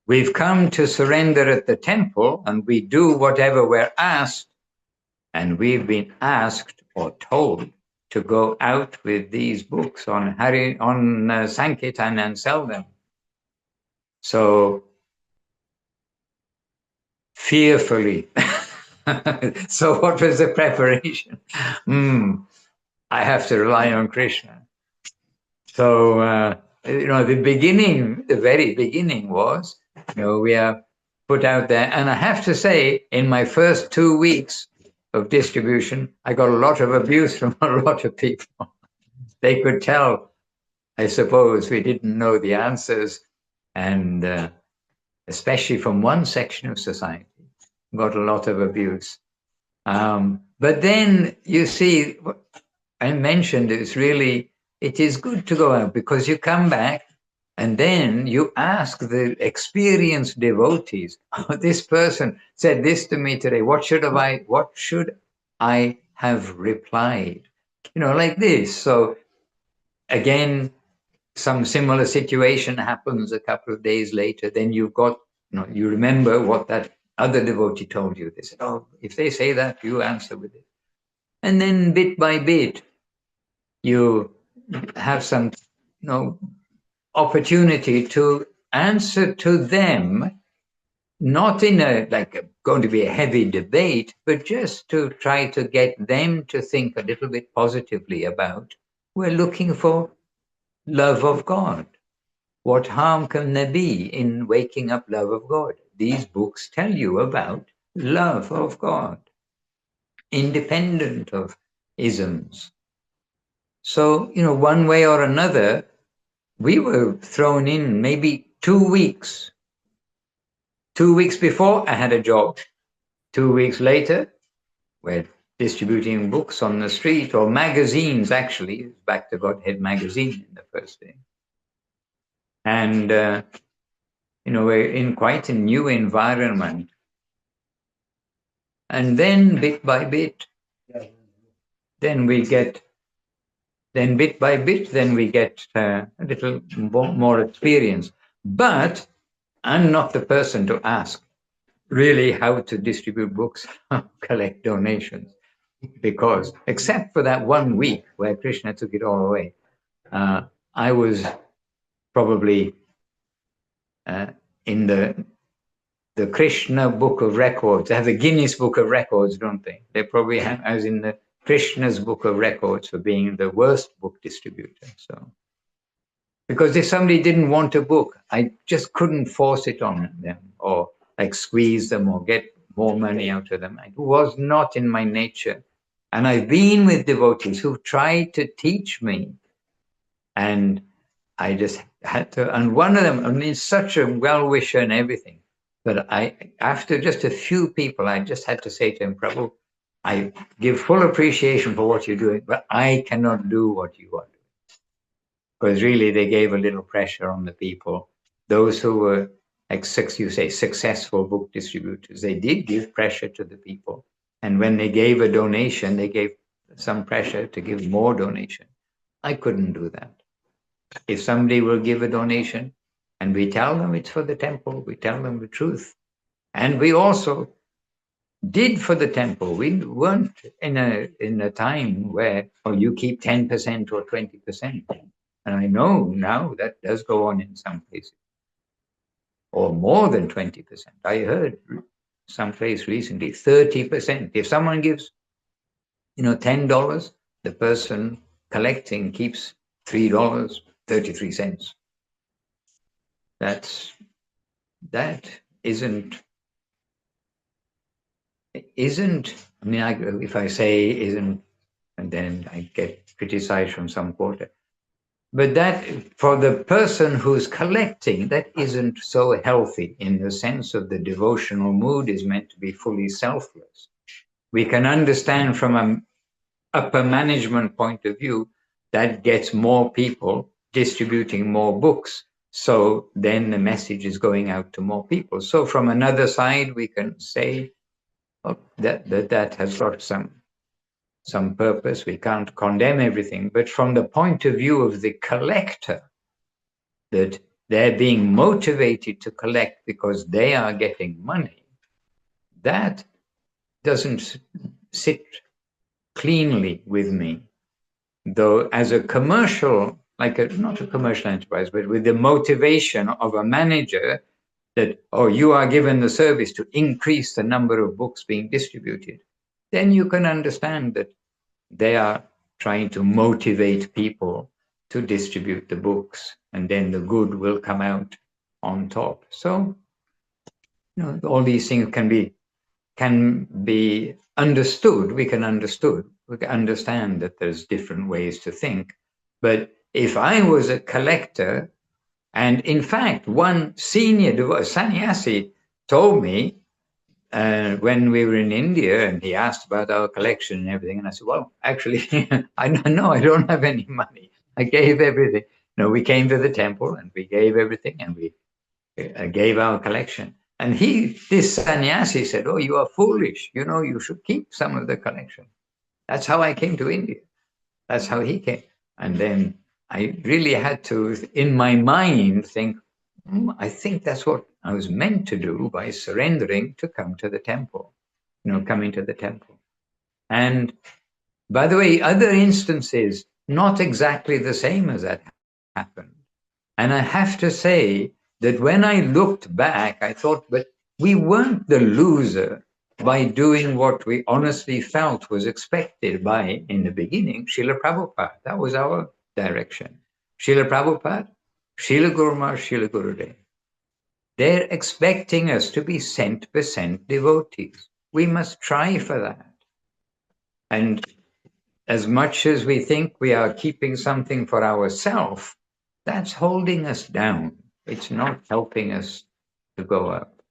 S2: we've come to surrender at the temple and we do whatever we're asked, and we've been asked or told to go out with these books on Sankirtan and sell them. So fearfully. So what was the preparation? I have to rely on Krishna. So, the very beginning was, we are put out there. And I have to say, in my first 2 weeks of distribution, I got a lot of abuse from a lot of people. They could tell, I suppose, we didn't know the answers, and especially from one section of society, got a lot of abuse. But then you see, what I mentioned is really, it is good to go out because you come back and then you ask the experienced devotees, oh, this person said this to me today, what should I have replied? Like this. So again, some similar situation happens a couple of days later, then you've got, you remember what that other devotee told you. They said, oh, if they say that, you answer with it. And then bit by bit, you have some, opportunity to answer to them, not in going to be a heavy debate, but just to try to get them to think a little bit positively about, we're looking for love of God. What harm can there be in waking up love of God? These books tell you about love of God, independent of isms. So, one way or another, we were thrown in maybe 2 weeks. 2 weeks before, I had a job. 2 weeks later, we're distributing books on the street, or magazines, actually. Back to Godhead magazine in the first day. And, we're in quite a new environment. And then bit by bit, then bit by bit, then we get a little more experience. But I'm not the person to ask really how to distribute books, collect donations, because except for that 1 week where Krishna took it all away, I was probably in the Krishna Book of Records. They have the Guinness Book of Records, don't they? They probably have, as in the Krishna's Book of Records for being the worst book distributor. So, because if somebody didn't want a book, I just couldn't force it on them or squeeze them or get more money out of them. It was not in my nature. And I've been with devotees who've tried to teach me, and I just had to, and one of them, such a well-wisher and everything, but after just a few people, I just had to say to him, Prabhu, I give full appreciation for what you're doing, but I cannot do what you are doing. Because really they gave a little pressure on the people. Those who were, successful book distributors, they did give pressure to the people. And when they gave a donation, they gave some pressure to give more donation. I couldn't do that. If somebody will give a donation, and we tell them it's for the temple, we tell them the truth. And we also did for the temple. We weren't in a time where, you keep 10% or 20%. And I know now that does go on in some places. Or more than 20%. I heard someplace recently, 30%. If someone gives, $10, the person collecting keeps $3.33. That isn't, if I say isn't, and then I get criticized from some quarter. But that, for the person who's collecting, that isn't so healthy in the sense of the devotional mood is meant to be fully selfless. We can understand from an upper management point of view that gets more people distributing more books. So then the message is going out to more people. So from another side, we can say that has got some purpose. We can't condemn everything, but from the point of view of the collector, that they're being motivated to collect because they are getting money, that doesn't sit cleanly with me. Though as a commercial, not a commercial enterprise, but with the motivation of a manager that, you are given the service to increase the number of books being distributed, then you can understand that they are trying to motivate people to distribute the books, and then the good will come out on top. So all these things can be understood. We can understand that there's different ways to think. But if I was a collector, and in fact, one senior sannyasi told me when we were in India, and he asked about our collection and everything, and I said, well, actually, I don't have any money. I gave everything. We came to the temple and we gave everything, and we gave our collection. And this sannyasi said, oh, you are foolish. You should keep some of the collection. That's how I came to India. That's how he came. And then I really had to, in my mind, think, I think that's what I was meant to do by surrendering to come to the temple, coming to the temple. And by the way, other instances, not exactly the same as that happened. And I have to say that when I looked back, I thought, but we weren't the loser by doing what we honestly felt was expected by, in the beginning, Srila Prabhupada. That was our direction. Srila Prabhupada, Srila Guru Maharaj, Srila Gurudev. They're expecting us to be cent% devotees. We must try for that. And as much as we think we are keeping something for ourselves, that's holding us down. It's not helping us to go up.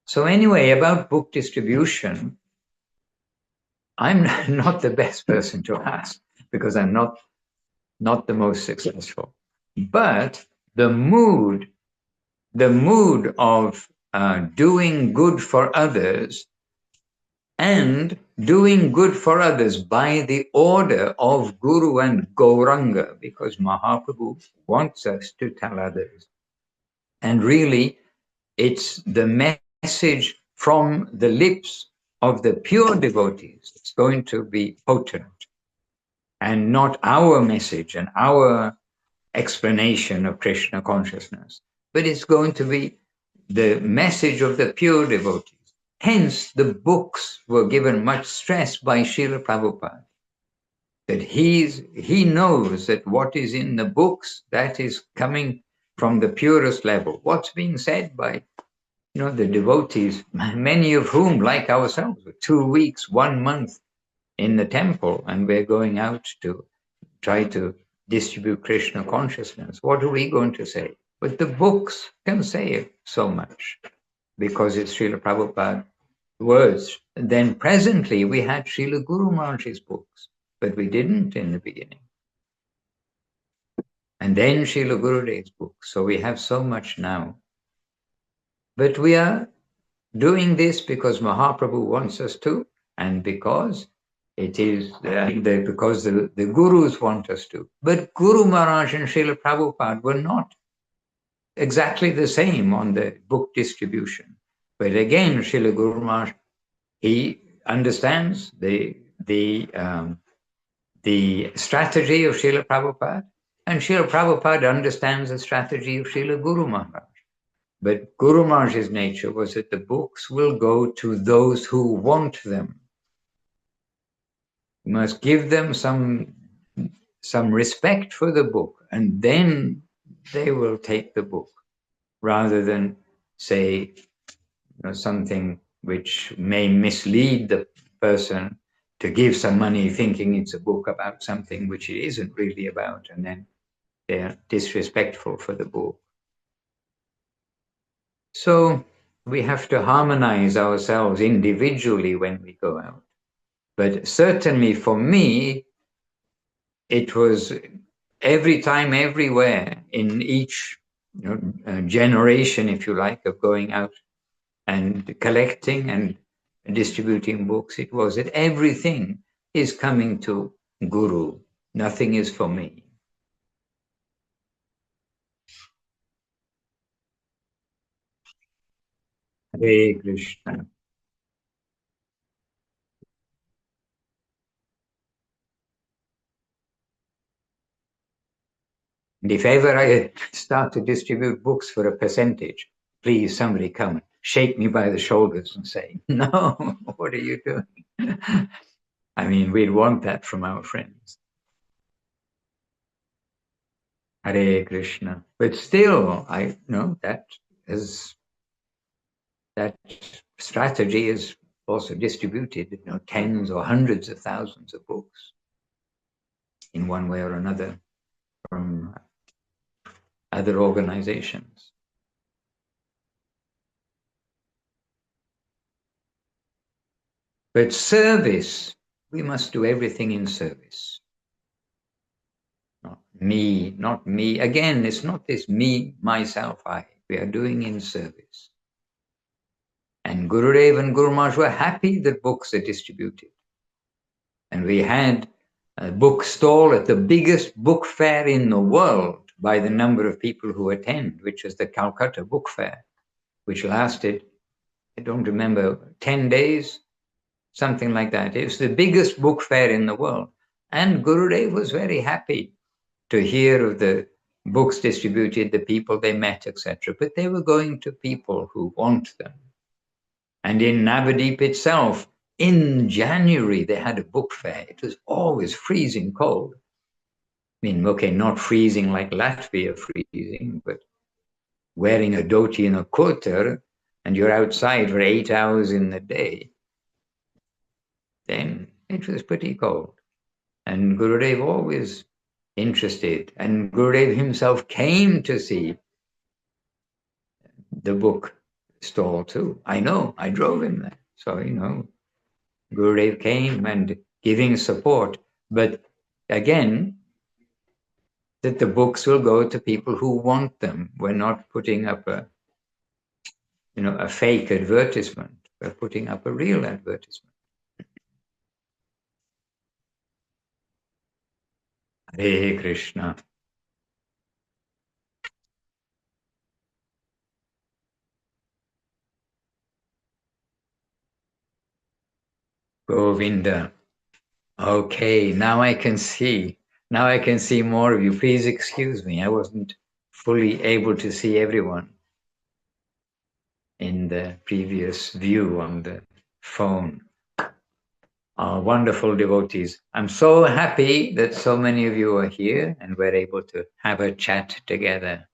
S2: So anyway, about book distribution, I'm not the best person to ask because I'm not the most successful. But the mood of doing good for others and doing good for others by the order of Guru and Gauranga, because Mahaprabhu wants us to tell others. And really, it's the message from the lips of the pure devotees. It's going to be potent, and not our message and our explanation of Krishna consciousness, but it's going to be the message of the pure devotees. Hence, the books were given much stress by Srila Prabhupada, that he knows that what is in the books, that is coming from the purest level. What's being said by the devotees, many of whom, like ourselves, were 2 weeks, 1 month in the temple, and we're going out to try to distribute Krishna consciousness. What are we going to say? But the books can say so much because it's Srila Prabhupada words. Then presently we had Srila Guru Maharaj's books, but we didn't in the beginning. And then Srila Gurudev's books. So we have so much now. But we are doing this because Mahaprabhu wants us to, and because it is because the gurus want us to. But Guru Maharaj and Srila Prabhupada were not exactly the same on the book distribution. But again, Srila Guru Maharaj, he understands the strategy of Srila Prabhupada, and Srila Prabhupada understands the strategy of Srila Guru Maharaj. But Guru Maharaj's nature was that the books will go to those who want them. You must give them some respect for the book, and then they will take the book, rather than say something which may mislead the person to give some money thinking it's a book about something which it isn't really about, and then they're disrespectful for the book. So we have to harmonize ourselves individually when we go out. But certainly for me, it was every time, everywhere, in each generation, if you like, of going out and collecting and distributing books, it was that everything is coming to Guru. Nothing is for me. Hare Krishna. And if ever I start to distribute books for a percentage, please somebody come and shake me by the shoulders and say, no, what are you doing? I mean, we'd want that from our friends. Hare Krishna. But still, I know that that strategy is also distributed, tens or hundreds of thousands of books in one way or another from other organizations. But service, we must do everything in service. Not me. Again, it's not this me, myself, I. We are doing in service. And Gurudev and Guru Maharaj were happy that books are distributed. And we had a book stall at the biggest book fair in the world by the number of people who attend, which was the Calcutta Book Fair, which lasted, I don't remember, 10 days, something like that. It was the biggest book fair in the world. And Gurudev was very happy to hear of the books distributed, the people they met, etc. But they were going to people who want them. And in Navadip itself, in January, they had a book fair. It was always freezing cold. I mean, okay, not freezing like Latvia freezing, but wearing a dhoti and a kurta, and you're outside for 8 hours in the day, then it was pretty cold. And Gurudev always interested, and Gurudev himself came to see the book stall too. I know, I drove him there. So, Gurudev came and giving support. But again, that the books will go to people who want them. We're not putting up a fake advertisement. We're putting up a real advertisement. Hare Krishna. Govinda. Okay, now I can see. Now I can see more of you. Please excuse me. I wasn't fully able to see everyone in the previous view on the phone. Our wonderful devotees. I'm so happy that so many of you are here and we're able to have a chat together.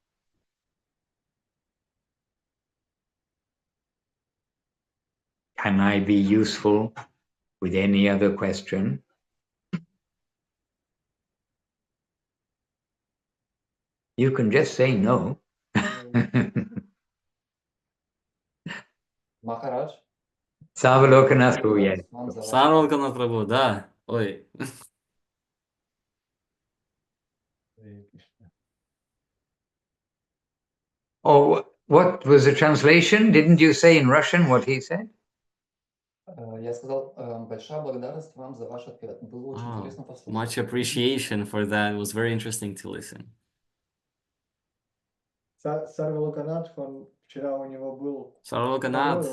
S2: Can I be useful with any other question? You can just say no.
S1: Maharaj.
S2: Savalokanath Prabhu, yes.
S3: Savalokanath Prabhu, да. Ой.
S2: Oh, what was the translation? Didn't you say in Russian what he said?
S1: Я сказал, большая благодарность вам за ваш ответ. Было очень интересно послушать.
S3: Much appreciation for that. It was very interesting to listen.
S1: Сарвалоканат, вчера у него был
S3: Sarvalokanat,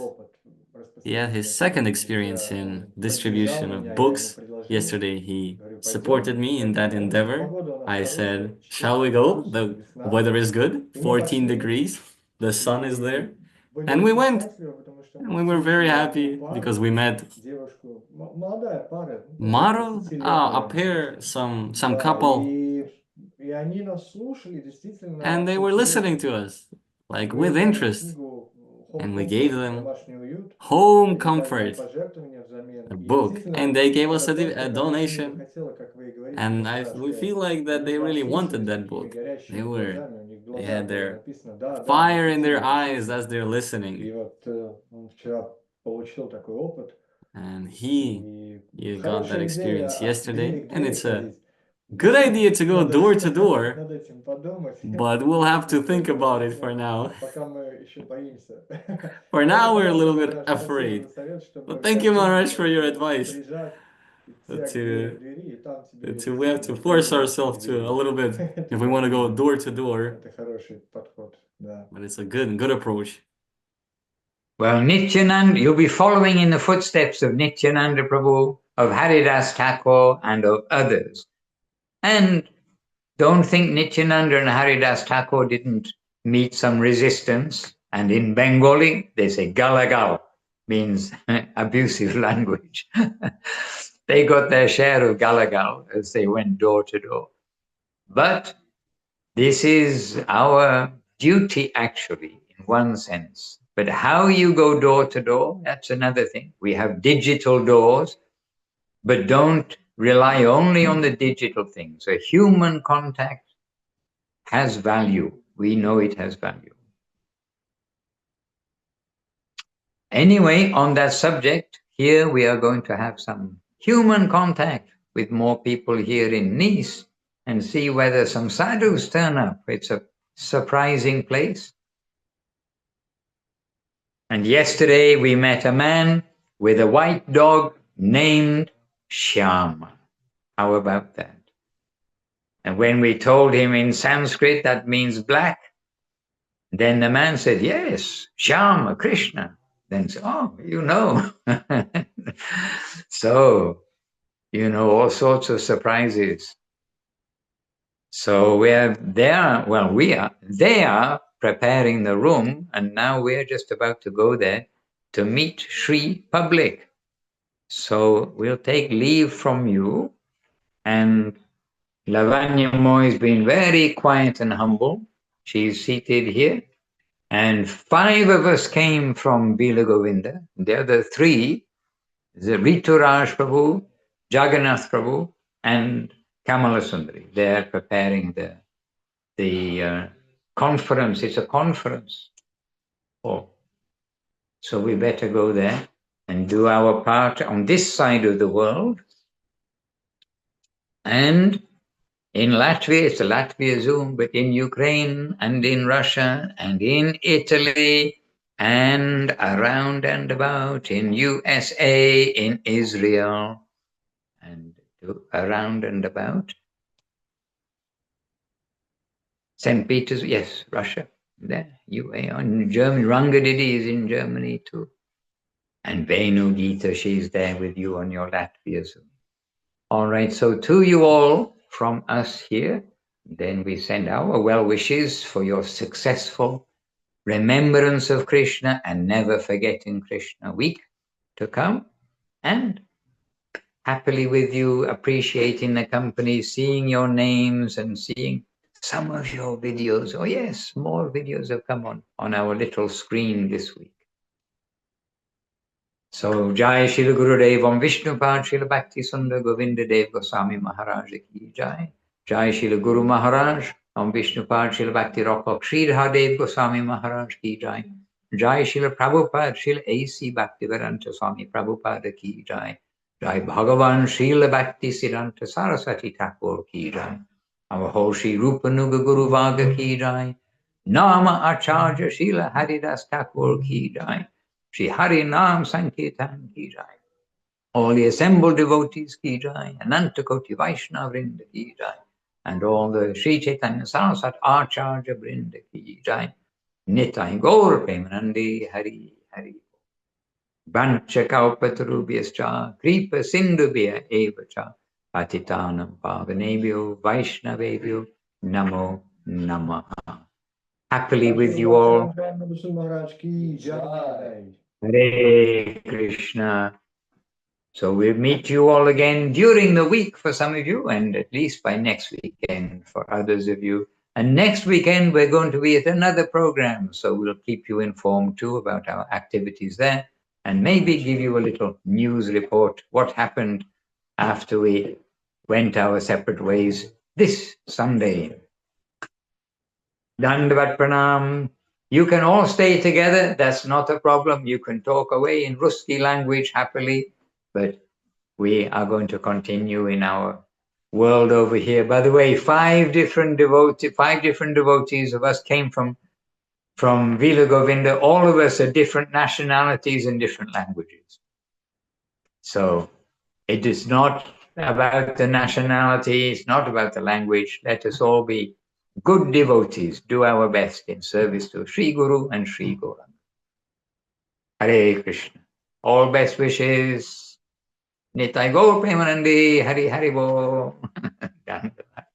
S3: he had his second experience in distribution of books. Yesterday, he supported me in that endeavor. I said, shall we go? The weather is good, 14 degrees, the sun is there. And we went. And we were very happy because we met Maro, a pair, some couple. And they were listening to us, like with interest. And we gave them home comfort, a book, and they gave us a donation. And we feel like that they really wanted that book. They had their fire in their eyes as they're listening. And he got that experience yesterday, and it's a good idea to go door to door, but we'll have to think about it for now. For now, we're a little bit afraid. But thank you, Maharaj, for your advice. We have to force ourselves to a little bit if we want to go door to door. But it's a good approach.
S2: Well, Nityananda, you'll be following in the footsteps of Nityananda Prabhu, of Haridas Thakur, and of others. And don't think Nityananda and Haridas Thakur didn't meet some resistance. And in Bengali, they say galagal, means abusive language. They got their share of galagal as they went door to door. But this is our duty, actually, in one sense, But how you go door to door, that's another thing. We have digital doors, but don't rely only on the digital things. A human contact has value. We know it has value. Anyway, on that subject, here we are going to have some human contact with more people here in Nice and see whether some sadhus turn up. It's a surprising place. And yesterday we met a man with a white dog named Shyama. How about that? And when we told him in Sanskrit that means black, then the man said, yes, Shyama, Krishna. Then said, oh, you know. So, you know, all sorts of surprises. So they are preparing the room, and now we're just about to go there to meet Sri public. So we'll take leave from you, and Lavanya Moy has been very quiet and humble. She's seated here. And 5 of us came from Bila Govinda. The other 3, the Rituraj Prabhu, Jagannath Prabhu, and Kamala Sundari. They're preparing the conference. It's a conference. Oh, so we better go there and do our part on this side of the world. And in Latvia, it's a Latvia Zoom, but in Ukraine and in Russia and in Italy and around and about in USA, in Israel, and around and about. St. Peter's, yes, Russia, there, UAE, in Germany. Rangadidi is in Germany too. And Venu Gita, she's there with you on your Latvia Zoom. All right, so to you all from us here, then we send our well wishes for your successful remembrance of Krishna and never forgetting Krishna week to come. And happily with you, appreciating the company, seeing your names and seeing some of your videos. Oh yes, more videos have come on our little screen this week. So Jai Srila Gurudev Om Vishnupad Srila Bhakti Sundar Govinda Dev Goswami Maharaj ki Jai. Jai Srila Guru Maharaj Om Vishnupad Srila Bhakti Rakha Sridhar Dev Goswami Maharaj ki Jai. Jai Srila Prabhupada Srila A.C. Bhaktivedanta Swami Prabhupada ki Jai. Jai Bhagavan Srila Bhakti Siddhanta Saraswati Thakur ki Jai. Our whole Sri Rupanuga Guru Vaga ki Jai. Nama Acharya Srila Haridas Thakur ki Jai. Shri Hari Nam Sankirtan ki Jai. All the assembled devotees ki Jai. Ananta Koti Vaishnava Vrinda ki Jai. And all the Sri Chaitanya Saraswat Acharya Vrinda ki Jai. Nitai Gaur Premanandi Hari Hari. Vancha Kalpatarubhyascha Kripa Sindhubhya Evacha Patitanam Pavanebhyo Vaishnavebhyo Namo Namaha. Happily with you all. Hare Krishna. So we'll meet you all again during the week for some of you, and at least by next weekend for others of you. And next weekend, we're going to be at another program. So we'll keep you informed too about our activities there, and maybe give you a little news report, what happened after we went our separate ways this Sunday. Dandavat Pranam. You can all stay together. That's not a problem. You can talk away in Ruski language happily, but we are going to continue in our world over here. By the way, 5 different devotees of us came from Vila Govinda. All of us are different nationalities and different languages. So it is not about the nationality. It's not about the language. Let us all be good devotees, do our best in service to Sri Guru and Sri Gauranga. Hare Krishna. All best wishes. Nitai Gaur Premanandi. Hari Hari Bo. Dandavat.